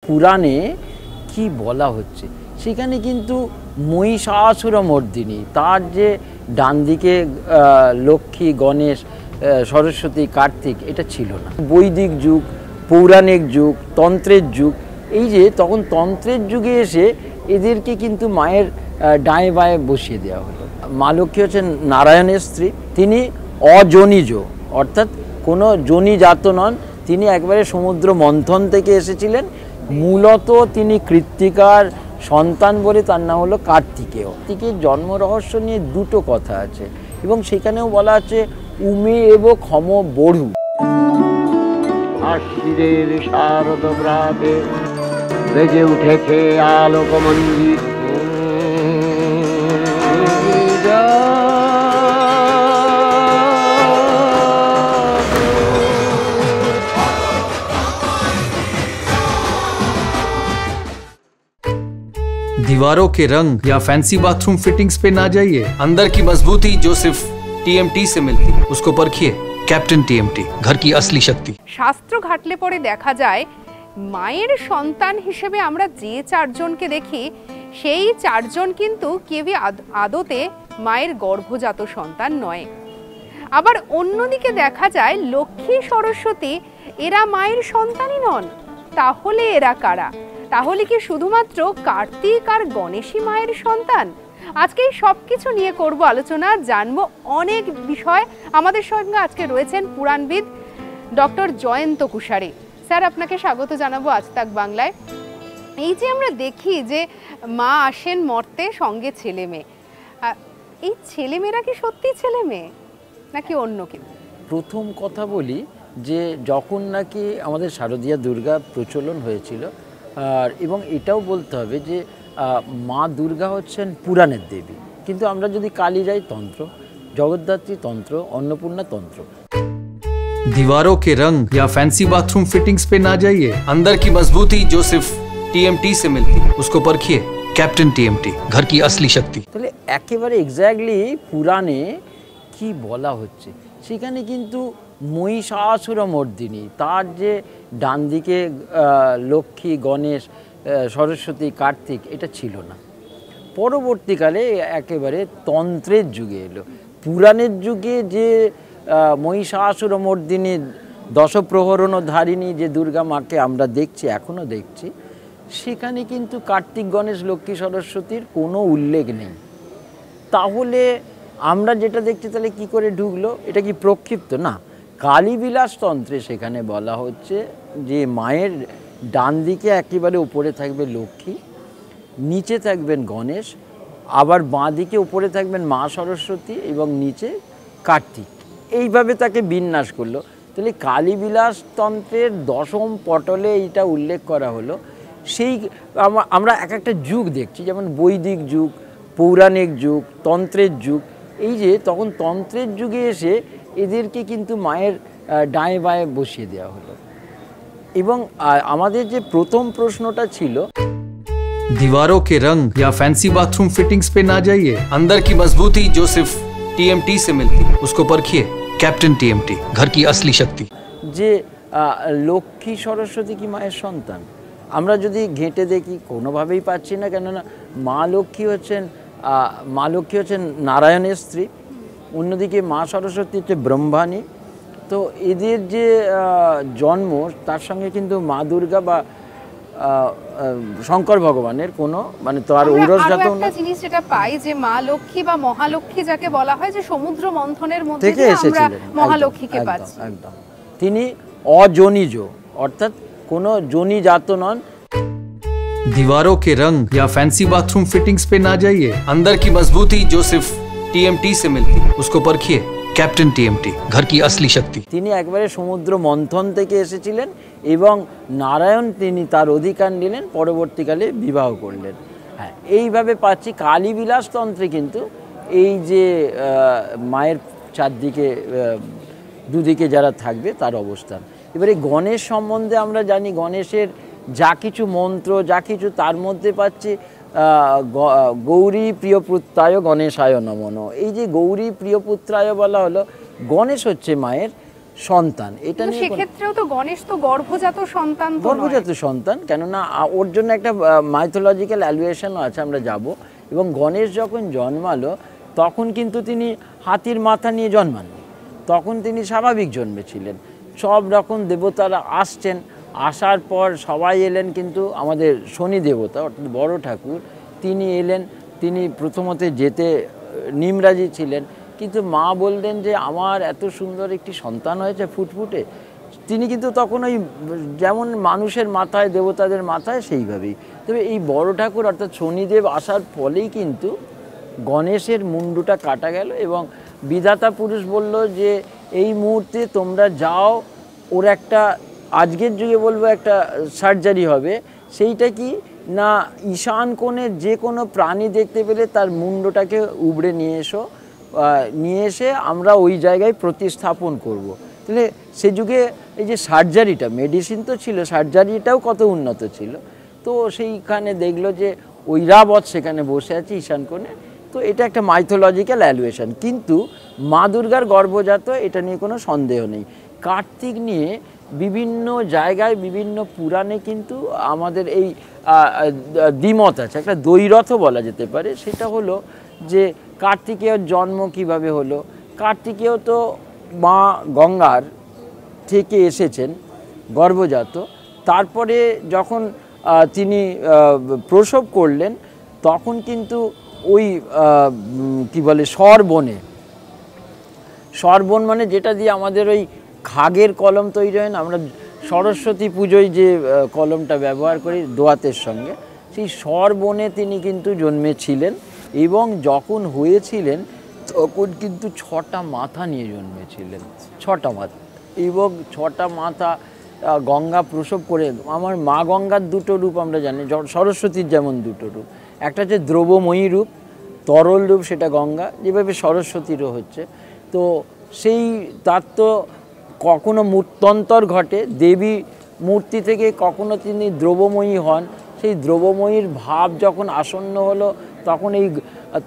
পুরাণে কি বলা হচ্ছে সেখানে কিন্তু মহিষাসুরমর্দিনী তার যে ডান দিকে লক্ষ্মী, গণেশ, সরস্বতী, কার্তিক এটা ছিল না। বৈদিক যুগ, পৌরাণিক যুগ, তন্ত্রের যুগ, এই যে তখন তন্ত্রের যুগে এসে এদেরকে কিন্তু মায়ের ডায়ে বায়ে বসিয়ে দেওয়া হলো। মা লক্ষ্মী হচ্ছেন নারায়ণের স্ত্রী, তিনি অজনিজ অর্থাৎ কোনো জনিজাত নন, তিনি একবারে সমুদ্র মন্থন থেকে এসেছিলেন। মূলত তিনি কৃত্তিকার সন্তান বলে তার নাম হলো কার্তিকেয়। কার্তিকের জন্ম রহস্য নিয়ে দুটো কথা আছে এবং সেখানেও বলা আছে উমে এব ক্ষম বড়ু। আশ্বিরের শারদ প্রাতে বেজে উঠেছে আলোকমঞ্জিত, दीवारों के रंग या फैंसी बाथरूम फिटिंग्स पे ना जाइए। अंदर की मजबूती जो सिर्फ टीएमटी से मिलती है उसको परखिए। कैप्टन टीएमटी, घर की असली शक्ति। শাস্ত্র ঘাটলে পরে দেখা যায় মায়ের সন্তান হিসেবে আমরা যে চারজনকে দেখি সেই চারজন কিন্তু কেউই আদতে মায়ের গর্ভজাত সন্তান নয়। আবার অন্যদিকে দেখা যায় লক্ষ্মী, সরস্বতী এরা মায়ের সন্তানই নন। তাহলে এরা কারা? তাহলে কি শুধুমাত্র কার্তিক আর গণেশই মায়ের সন্তান? আজকে এই সবকিছু নিয়ে করব আলোচনা, জানবো অনেক বিষয়। আমাদের সঙ্গে আজকে রয়েছেন পুরাণবিদ ডক্টর জয়ন্ত কুশারি। স্যার, আপনাকে স্বাগত জানাবো আজ তাক বাংলায়। এই যে আমরা দেখি যে মা আসেন মর্তে, সঙ্গে ছেলে মেয়ে, এই ছেলেমেয়েরা কি সত্যি ছেলে মেয়ে নাকি অন্য কেউ? প্রথম কথা বলি যে যখন নাকি আমাদের শারদীয়া দুর্গা প্রচলন হয়েছিল, আর এবং এটাও বলতে হবে যে মা দুর্গা হচ্ছেন পুরাণের দেবী, কিন্তু আমরা যদি কালী যাই তন্ত্র, জগদ্ধাত্রী তন্ত্র, অন্নপূর্ণা তন্ত্র। दीवारों के रंग या फैंसी बाथरूम फिटिंग्स पे ना जाइए। अंदर की मजबूती जो सिर्फ टीएमटी से मिलती है उसको परखिए। कैप्टन टीएमटी, घर की असली शक्ति। তাহলে একেবারে এক্স্যাক্টলি পুরাণে কি বলা হচ্ছে সেখানে কিন্তু মহিষাসুরমর্দিনী তার যে ডান দিকে লক্ষ্মী, গণেশ, সরস্বতী, কার্তিক এটা ছিল না। পরবর্তীকালে একেবারে তন্ত্রের যুগে এলো। পুরাণের যুগে যে মহিষাসুরমর্দিনী দশপ্রহরণধারিণী যে দুর্গা মাকে আমরা দেখছি, এখনও দেখছি, সেখানে কিন্তু কার্তিক, গণেশ, লক্ষ্মী, সরস্বতীর কোনো উল্লেখ নেই। তাহলে আমরা যেটা দেখছি তাহলে কি করে ঢুকলো? এটা কি প্রক্ষিপ্ত? না, কালীবিলাস তন্ত্রে সেখানে বলা হচ্ছে যে মায়ের ডান দিকে একেবারে উপরে থাকবে লক্ষ্মী, নিচে থাকবেন গণেশ, আবার বাঁ দিকে উপরে থাকবেন মা সরস্বতী এবং নিচে কার্তিক। এইভাবে তাকে বিন্যাস করলো। তাহলে কালীবিলাস তন্ত্রের দশম পটলে এইটা উল্লেখ করা হলো। সেই আমরা এক একটা যুগ দেখছি, যেমন বৈদিক যুগ, পৌরাণিক যুগ, তন্ত্রের যুগ। এই যে তখন তন্ত্রের যুগে এসে এদেরকে কিন্তু মায়ের ডায়ে বায়ে বসিয়ে দেওয়া হলো। এবং আমাদের যে প্রথম প্রশ্নটা ছিল, दीवारों के रंग या फैंसी बाथरूम फिटिंग्स पे ना जाइए। अंदर की मजबूती जो सिर्फ टीएमटी से मिलती है उसको परखिए। कैप्टन टीएमटी, घर की असली शक्ति। যে লক্ষ্মী, সরস্বতী কি মায়ের সন্তান? আমরা যদি ঘেঁটে দেখি কোনোভাবেই পাচ্ছি না। কেননা মা লক্ষ্মী হচ্ছেন নারায়ণের স্ত্রী, অন্যদিকে মা সরস্বতী হচ্ছে ব্রহ্মাণী। তো এদের যে জন্ম, তার সঙ্গে কিন্তু মা দুর্গা বা শঙ্কর ভগবানের কোনো মানে তার ঔরসজাত জিনিস যেটা পাই যে মা লক্ষ্মী বা মহালক্ষ্মী যাকে বলা হয়, যে সমুদ্র মন্থনের মধ্যে থেকে এসেছিলেন মহালক্ষ্মীকে পাচ্ছি। একদম তিনি অজনিজ অর্থাৎ কোনো জনিজাত নন। दीवारों के रंग या फैंसी बाथरूम फिटिंग्स पे ना जाइए। अंदर की मजबूती जो सिर्फ टीएमटी से मिलती है उसको परखिए। कैप्टन टीएमटी, घर की असली शक्ति। তিনি একবারে সমুদ্র মন্থন থেকে এসেছিলেন এবং নারায়ণ তিনি তার অধিকার নিলেন, পরবর্তীকালে বিবাহ করলেন। হ্যাঁ, এইভাবে পাচ্ছি কালীবিলাস তন্ত্রে কিন্তু এই যে মায়ের চারদিকে দুদিকে যারা থাকবে তার অবস্থান। এবারে গণেশ সম্বন্ধে আমরা জানি, গণেশের যা কিছু মন্ত্র, যা কিছু তার মধ্যে পাচ্ছি গৌরী প্রিয়পুত্রায় গণেশায় নমঃ। এই যে গৌরী প্রিয়পুত্রায় বলা হলো, গণেশ হচ্ছে মায়ের সন্তান, এটা কিন্তু নিয়ে সেক্ষেত্রেও তো গণেশ তো গর্ভজাত সন্তান তো নয়। গর্ভজাত সন্তান, কেননা ওর জন্য একটা মাইথোলজিক্যাল অ্যালুয়েশনও আছে, আমরা যাব। এবং গণেশ যখন জন্মালো তখন কিন্তু তিনি হাতির মাথা নিয়ে জন্মাননি, তখন তিনি স্বাভাবিক জন্মেছিলেন। সব রকম দেবতারা আসছেন, আসার পর সবাই এলেন, কিন্তু আমাদের শনি দেবতা অর্থাৎ বড় ঠাকুর তিনি এলেন। তিনি প্রথমতে যেতে নিমরাজি ছিলেন, কিন্তু মা বললেন যে আমার এত সুন্দর একটি সন্তান হয়েছে ফুটফুটে। তিনি কিন্তু তখন ওই যেমন মানুষের মাথায় দেবতাদের মাথায় সেইভাবেই। তবে এই বড় ঠাকুর অর্থাৎ শনিদেব আসার ফলেই কিন্তু গণেশের মুন্ডুটা কাটা গেল, এবং বিধাতা পুরুষ বলল যে এই মুহূর্তে তোমরা যাও, ওর একটা আজকের যুগে বলবো একটা সার্জারি হবে। সেইটা কি না, ঈশান কোণে যে কোনো প্রাণী দেখতে পেলে তার মুন্ডটাকে উবড়ে নিয়ে এসে আমরা ওই জায়গায় প্রতিস্থাপন করব। তাহলে সে যুগে এই যে সার্জারিটা, মেডিসিন তো ছিল, সার্জারিটাও কত উন্নত ছিল। তো সেইখানে দেখলো যে ঐরাবত সেখানে বসে আছে ঈশান কোণে। তো এটা একটা মাইথোলজিক্যাল অ্যালুয়েশন, কিন্তু মা দুর্গার গর্ভজাত এটা নিয়ে কোনো সন্দেহ নেই। কার্তিক নিয়ে বিভিন্ন জায়গায় বিভিন্ন পুরাণে কিন্তু আমাদের এই দ্বিমত আছে, একটা দ্বৈরথও বলা যেতে পারে। সেটা হলো যে কার্তিকেয়র জন্ম কিভাবে হলো। কার্তিকেয় তো মা গঙ্গার থেকে এসেছেন গর্ভজাত, তারপরে যখন তিনি প্রসব করলেন তখন কিন্তু ওই কি বলে স্বরবন মানে যেটা দিয়ে আমাদের ওই খাগের কলম তৈরি হয় না, আমরা সরস্বতী পুজোয় যে কলমটা ব্যবহার করি দোয়াতের সঙ্গে, সেই স্বরবনে তিনি কিন্তু জন্মেছিলেন। এবং যখন হয়েছিলেন তখন কিন্তু 6টা মাথা নিয়ে জন্মেছিলেন, 6টা মাথা। এবং 6টা মাথা গঙ্গা প্রসব করে। আমার মা গঙ্গার দুটো রূপ আমরা জানি, সরস্বতীর যেমন দুটো রূপ, একটা হচ্ছে দ্রবময়ী রূপ, তরল রূপ, সেটা গঙ্গা, যেভাবে সরস্বতীরও হচ্ছে। তো সেই তার তো কখনো মূর্তন্তর ঘটে, দেবী মূর্তি থেকে কখনো তিনি দ্রবময়ী হন। সেই দ্রবময়ীর ভাব যখন আসন্ন হলো তখন এই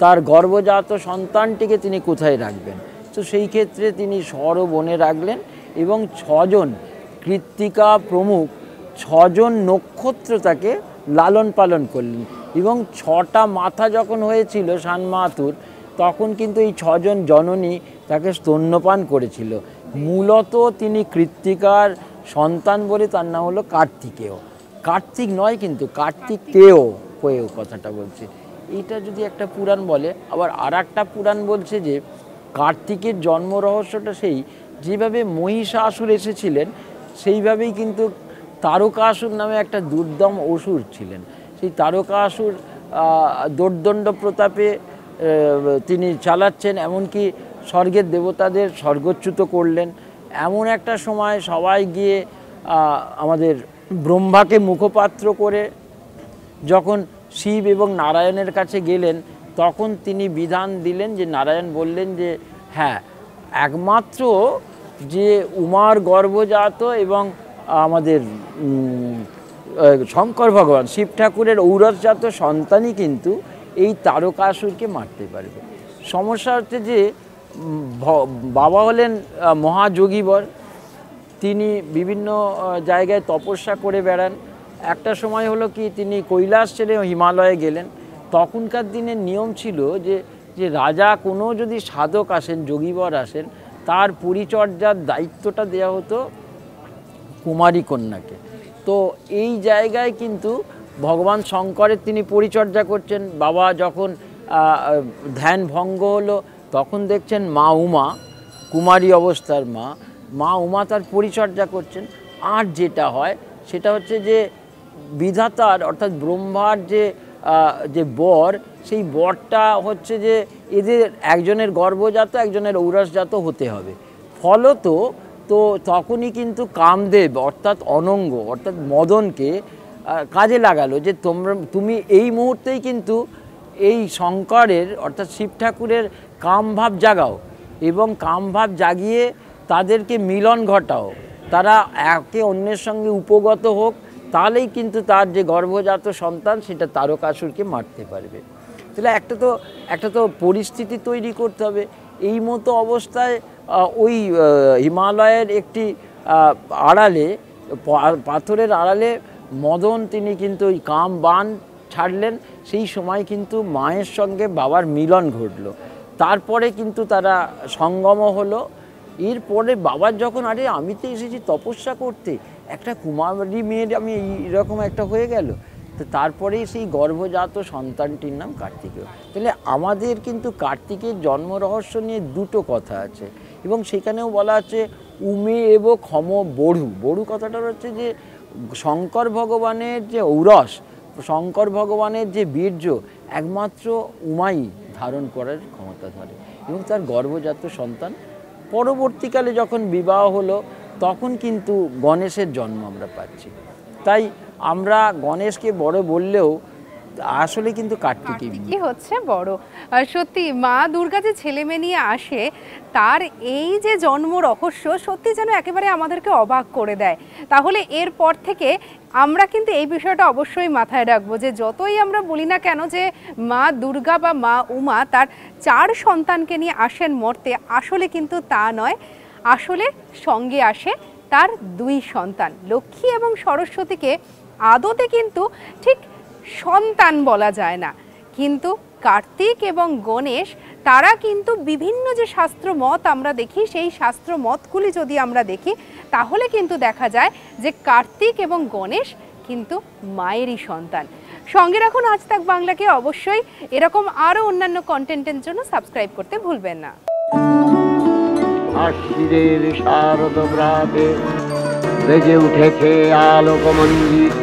তার গর্ভজাত সন্তানটিকে তিনি কোথায় রাখবেন, তো সেই ক্ষেত্রে তিনি স্বরবনে রাখলেন। এবং 6জন কৃত্তিকা প্রমুখ 6জন নক্ষত্র তাকে লালন পালন করলেন। এবং 6টা মাথা যখন হয়েছিল সানমাতুর, তখন কিন্তু এই 6জন জননী তাকে স্তন্যপান করেছিল। মূলত তিনি কৃত্তিকার সন্তান বলে তার নাম হলো কার্তিকেয়। কার্তিক নয় কিন্তু কার্তিকেয় কথাটা বলছে। এইটা যদি একটা পুরাণ বলে, আবার আর একটা পুরাণ বলছে যে কার্তিকের জন্ম রহস্যটা সেই যেভাবে মহিষাসুর এসেছিলেন সেইভাবেই কিন্তু তারকাসুর নামে একটা দুর্দম অসুর ছিলেন। সেই তারকাসুর দোর্দণ্ড প্রতাপে তিনি চালাচ্ছেন, এমনকি স্বর্গের দেবতাদের স্বর্গচ্যুত করলেন। এমন একটা সময় সবাই গিয়ে আমাদের ব্রহ্মাকে মুখপাত্র করে যখন শিব এবং নারায়ণের কাছে গেলেন, তখন তিনি বিধান দিলেন যে নারায়ণ বললেন যে হ্যাঁ, একমাত্র যে উমার গর্ভজাত এবং আমাদের শঙ্কর ভগবান শিব ঠাকুরের ঔরসজাত সন্তানই কিন্তু এই তারকাসুরকে মারতে পারবে। সমস্যা হচ্ছে যে বাবা হলেন মহাযোগীবর, তিনি বিভিন্ন জায়গায় তপস্যা করে বেড়ান। একটা সময় হলো কি তিনি কৈলাস ছেড়ে হিমালয়ে গেলেন। তখনকার দিনের নিয়ম ছিল যে রাজা কোনো যদি সাধক আসেন, যোগীবর আসেন, তার পরিচর্যার দায়িত্বটা দেওয়া হতো কুমারী কন্যাকে। তো এই জায়গায় কিন্তু ভগবান শঙ্করের তিনি পরিচর্যা করছেন। বাবা যখন ধ্যান ভঙ্গ হলো তখন দেখছেন মা উমা, কুমারী অবস্থার মা উমা তার পরিচর্যা করছেন। আর যেটা হয় সেটা হচ্ছে যে বিধাতার অর্থাৎ ব্রহ্মার যে বর, সেই বরটা হচ্ছে যে এদের একজনের গর্ভজাত একজনের ঔরসজাত হতে হবে। ফলত তো তখনই কিন্তু কামদেব অর্থাৎ অনঙ্গ অর্থাৎ মদনকে কাজে লাগালো যে তুমি এই মুহূর্তেই কিন্তু এই শঙ্করের অর্থাৎ শিব ঠাকুরের কামভাব জাগাও এবং কামভাব জাগিয়ে তাদেরকে মিলন ঘটাও, তারা একে অন্যের সঙ্গে উপগত হোক, তাহলেই কিন্তু তার যে গর্ভজাত সন্তান সেটা তারকাসুরকে মারতে পারবে। তাহলে একটা তো পরিস্থিতি তৈরি করতে হবে। এই মতো অবস্থায় ওই হিমালয়ের একটি আড়ালে, পাথরের আড়ালে মদন তিনি কিন্তু ওই কাম বান ছাড়লেন। সেই সময় কিন্তু মায়ের সঙ্গে বাবার মিলন ঘটলো, তারপরে কিন্তু তারা সঙ্গমও হলো। এরপরে বাবার যখন আরে আমি তো এসেছি তপস্যা করতে, একটা কুমারী মেয়ের আমি এইরকম একটা হয়ে গেল, তো তারপরেই সেই গর্ভজাত সন্তানটির নাম কার্তিকেয়। তাহলে আমাদের কিন্তু কার্তিকের জন্ম রহস্য নিয়ে দুটো কথা আছে, এবং সেখানেও বলা আছে উমে এব ক্ষম বড়ু। বড়ু কথাটা হচ্ছে যে শঙ্কর ভগবানের যে ঔরস, শঙ্কর ভগবানের যে বীর্য একমাত্র উমাই ধারণ করার ক্ষমতা ধরে, এবং তার গর্ভজাত সন্তান। পরবর্তীকালে যখন বিবাহ হলো তখন কিন্তু গণেশের জন্ম আমরা পাচ্ছি। তাই আমরা গণেশকে বড় বললেও আসলে কিন্তু কার্তিকই হচ্ছে বড়। সত্যি মা দুর্গা যে ছেলে মেয়ে নিয়ে আসে, তার এই যে জন্ম রহস্য সত্যি যেন একেবারে আমাদেরকে অবাক করে দেয়। তাহলে এরপর থেকে আমরা কিন্তু এই বিষয়টা অবশ্যই মাথায় রাখবো যে যতই আমরা বলি না কেন যে মা দুর্গা বা মা উমা তার 4 সন্তানকে নিয়ে আসেন মর্তে, আসলে কিন্তু তা নয়। আসলে সঙ্গে আসে তার 2 সন্তান। লক্ষ্মী এবং সরস্বতীকে আদতে কিন্তু ঠিক সন্তান বলা যায় না, কিন্তু কার্তিক এবং গণেশ তারা কিন্তু বিভিন্ন যে শাস্ত্র মত আমরা দেখি, সেই শাস্ত্র মতগুলি যদি আমরা দেখি তাহলে কিন্তু দেখা যায় যে কার্তিক এবং গণেশ কিন্তু মায়েরই সন্তান। সঙ্গে রাখুন আজ তাক বাংলাকে। অবশ্যই এরকম আরও অন্যান্য কন্টেন্টের জন্য সাবস্ক্রাইব করতে ভুলবেন না। আশ্বিরের শারদ প্রাতে বেজে উঠেছে আলোকমঞ্জিত